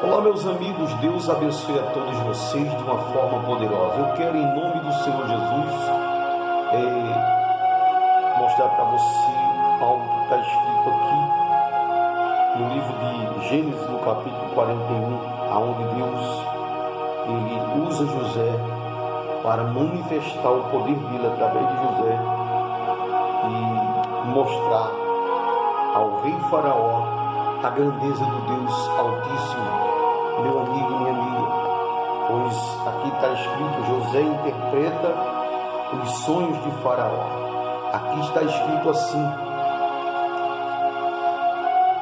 Olá, meus amigos, Deus abençoe a todos vocês de uma forma poderosa. Eu quero, em nome do Senhor Jesus, mostrar para você algo que está escrito aqui no livro de Gênesis, no capítulo 41, onde Deus ele usa José para manifestar o poder dele através de José e mostrar ao rei Faraó a grandeza do Deus Altíssimo. Meu amigo e minha amiga, pois aqui está escrito: José interpreta os sonhos de Faraó. Aqui está escrito assim,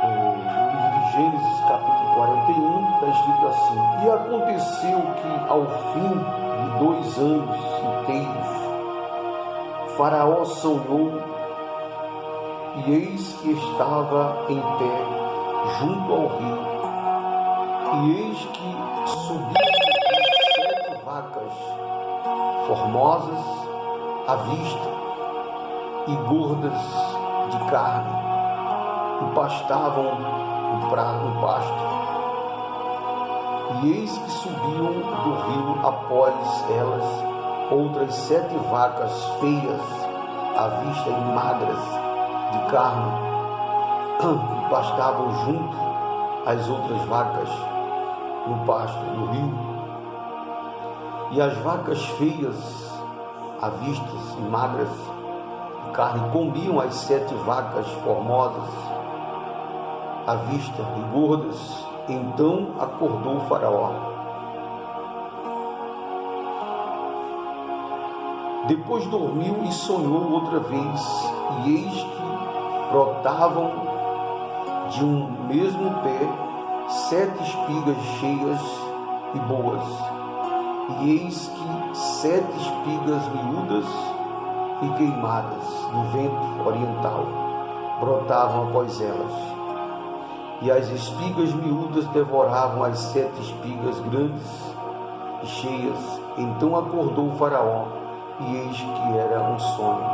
no livro de Gênesis, capítulo 41, está escrito assim: E aconteceu que ao fim de 2 anos inteiros, Faraó sonhou, e eis que estava em pé junto ao rio, e eis que subiam 7 vacas formosas à vista e gordas de carne, e pastavam no pasto. E eis que subiam do rio após elas outras 7 vacas feias à vista e magras de carne, e pastavam junto às outras vacas no pasto, no rio. E as vacas feias, à vista e magras de carne, comiam as 7 vacas formosas, à vista e gordas. Então acordou o Faraó. Depois dormiu e sonhou outra vez, e eis que brotavam de um mesmo pé 7 espigas cheias e boas, e eis que 7 espigas miúdas e queimadas do vento oriental brotavam após elas, e as espigas miúdas devoravam as 7 espigas grandes e cheias. Então acordou o Faraó, e eis que era um sonho.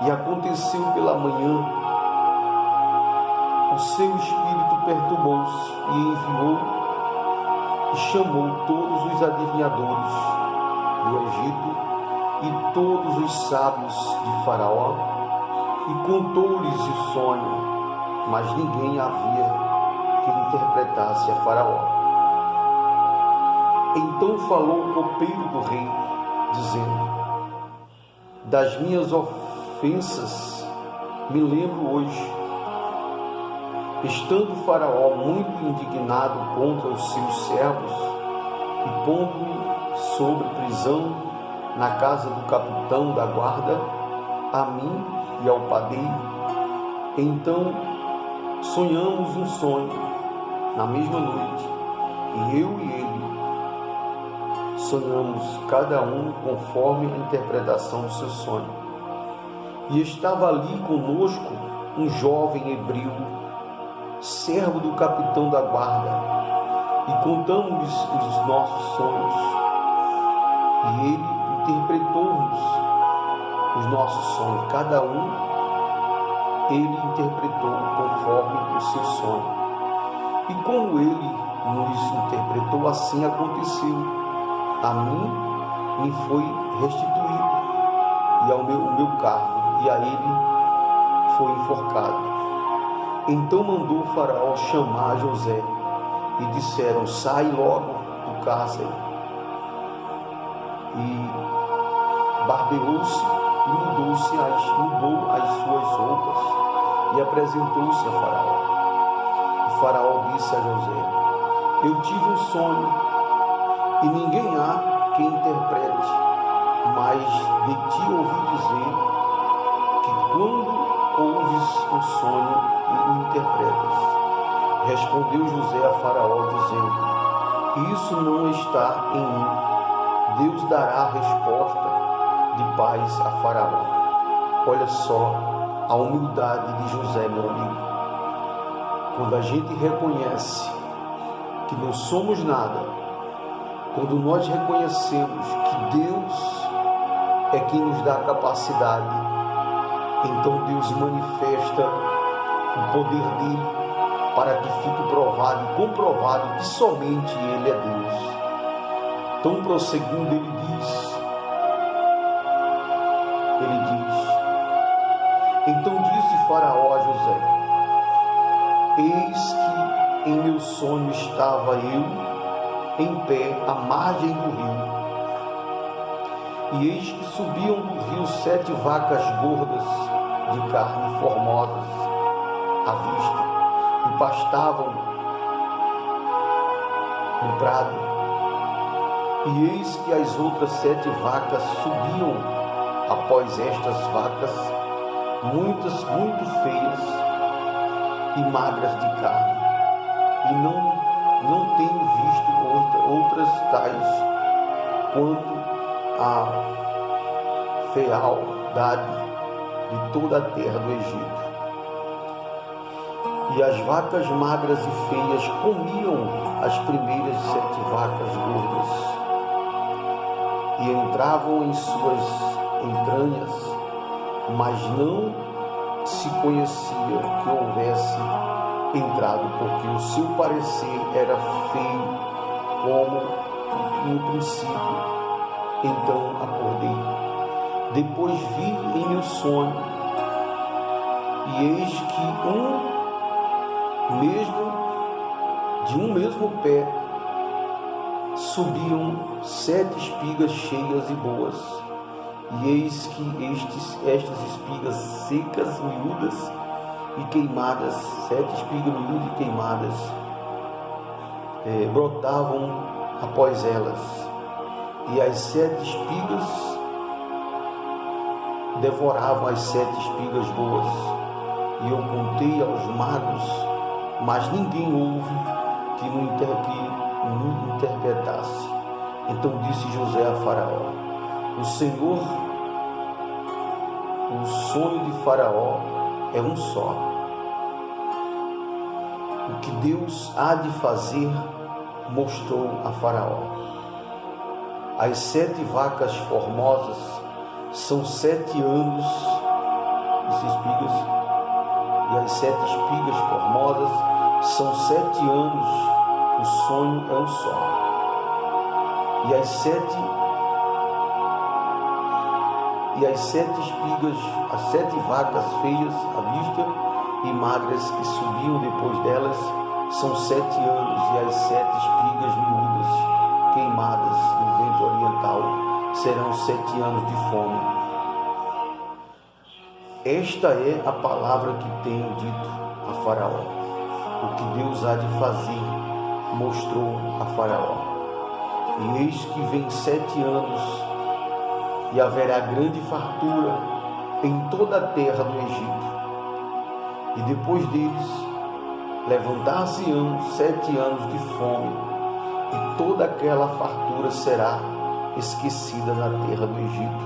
E aconteceu pela manhã, o seu espírito perturbou-se, e enviou e chamou todos os adivinhadores do Egito e todos os sábios de Faraó, e contou-lhes o sonho, mas ninguém havia que interpretasse a Faraó. Então falou o copeiro do rei, dizendo: Das minhas ofensas me lembro hoje, estando Faraó muito indignado contra os seus servos, e pondo-me sobre prisão na casa do capitão da guarda, a mim e ao padeiro. Então sonhamos um sonho na mesma noite, e eu e ele sonhamos cada um conforme a interpretação do seu sonho. E estava ali conosco um jovem hebreu, servo do capitão da guarda, e contamos-lhes os nossos sonhos, e ele interpretou-nos os nossos sonhos. Cada um ele interpretou conforme o seu sonho. E como ele nos interpretou, assim aconteceu. A mim me foi restituído, e ao meu cargo, e a ele foi enforcado. Então mandou o Faraó chamar José, e disseram: Sai logo do cárcere. E barbeou-se e mudou as suas roupas, e apresentou-se a Faraó. O Faraó disse a José: Eu tive um sonho, e ninguém há que interprete, mas de ti ouvi dizer que quando ouves um sonho e o interpretas. Respondeu José a Faraó, dizendo: Isso não está em mim. Deus dará resposta de paz a Faraó. Olha só a humildade de José, meu amigo. Quando a gente reconhece que não somos nada, quando nós reconhecemos que Deus é quem nos dá a capacidade, então Deus manifesta o poder dele para que fique provado e comprovado que somente Ele é Deus. Então, prosseguindo, ele diz, então disse Faraó a José: eis que em meu sonho estava eu em pé à margem do rio, e eis que subiam do rio 7 vacas gordas de carne formosas à vista, e pastavam no prado. E eis que as outras 7 vacas subiam após estas vacas, muitas muito feias e magras de carne, e não tenho visto outras tais quanto a fealdade de toda a terra do Egito. E as vacas magras e feias comiam as primeiras 7 vacas gordas, e entravam em suas entranhas, mas não se conhecia que houvesse entrado, porque o seu parecer era feio como no princípio. Então acordei. Depois vi em meu sonho, e eis que de um mesmo pé subiam 7 espigas cheias e boas, e eis que estas espigas secas, miúdas e queimadas, 7 espigas miúdas e queimadas, brotavam após elas, e as 7 espigas devoravam as 7 espigas boas. E eu contei aos magos, mas ninguém houve que me interpretasse. Então disse José a Faraó: o sonho de Faraó é um só. O que Deus há de fazer, mostrou a Faraó. As 7 vacas formosas são 7 anos de espigas, e as 7 espigas formosas são 7 anos. O sonho é um só. E as 7 espigas, as 7 vacas feias à vista e magras que subiam depois delas, são 7 anos, e as 7 espigas miúdas, queimadas no vento oriental, serão 7 anos de fome. Esta é a palavra que tenho dito a Faraó. O que Deus há de fazer, mostrou a Faraó. E eis que vem 7 anos, e haverá grande fartura em toda a terra do Egito. E depois deles levantar-se-ão 7 anos de fome, e toda aquela fartura será esquecida na terra do Egito,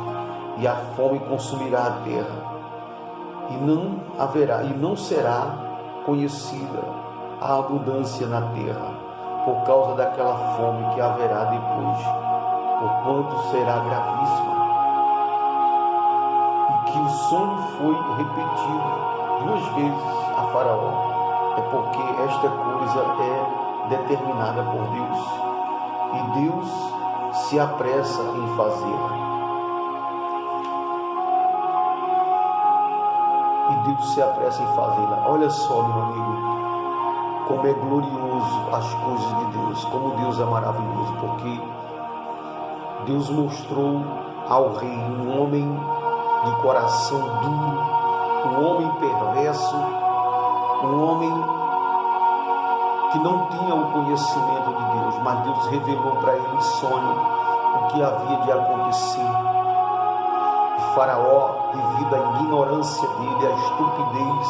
e a fome consumirá a terra, e não será conhecida a abundância na terra, por causa daquela fome que haverá depois, porquanto será gravíssima. E que o sonho foi repetido 2 vezes a Faraó, é porque esta coisa é determinada por Deus, e Deus se apressa em fazê-la. Olha só, meu amigo, como é glorioso as coisas de Deus, como Deus é maravilhoso, porque Deus mostrou ao rei um homem de coração duro, um homem perverso, um homem que não tinha o conhecimento de Deus, mas Deus revelou para ele em sonho o que havia de acontecer. E Faraó, devido à ignorância dele, à estupidez,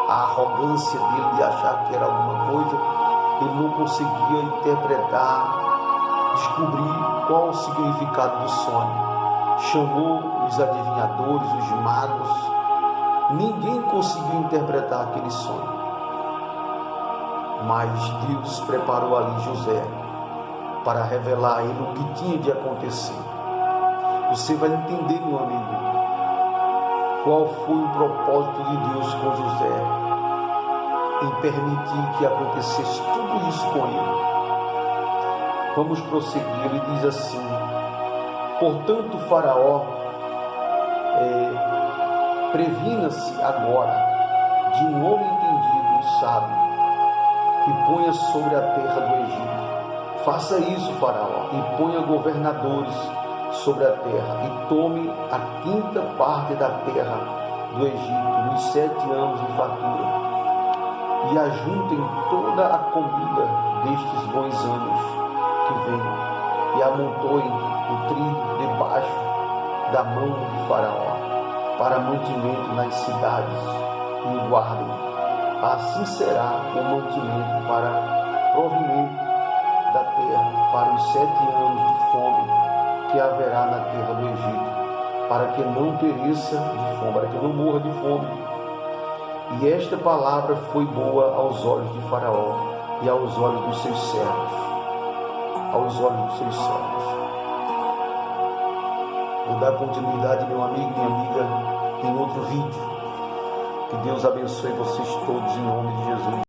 à arrogância dele de achar que era alguma coisa, ele não conseguia interpretar, descobrir qual o significado do sonho. Chamou os adivinhadores, os magos, ninguém conseguiu interpretar aquele sonho. Mas Deus preparou ali José para revelar a ele o que tinha de acontecer. Você vai entender, meu amigo, qual foi o propósito de Deus com José. em permitir que acontecesse tudo isso com ele. Vamos prosseguir. Ele diz assim: portanto, Faraó, previna-se agora de um homem entendido e sábio, e ponha sobre a terra do Egito. Faça isso, Faraó, e ponha governadores sobre a terra, e tome a 5ª parte da terra do Egito, nos 7 anos de fartura, e ajuntem toda a comida destes bons anos que vêm, e amontoem o trigo debaixo da mão de Faraó, para mantimento nas cidades, e o guardem. Assim será o mantimento para provimento da terra, para os 7 anos de fome que haverá na terra do Egito, para que não pereça de fome, para que não morra de fome. E esta palavra foi boa aos olhos de Faraó e aos olhos dos seus servos. Aos olhos dos seus servos. Vou dar continuidade, meu amigo e minha amiga, em outro vídeo. Que Deus abençoe vocês todos em nome de Jesus.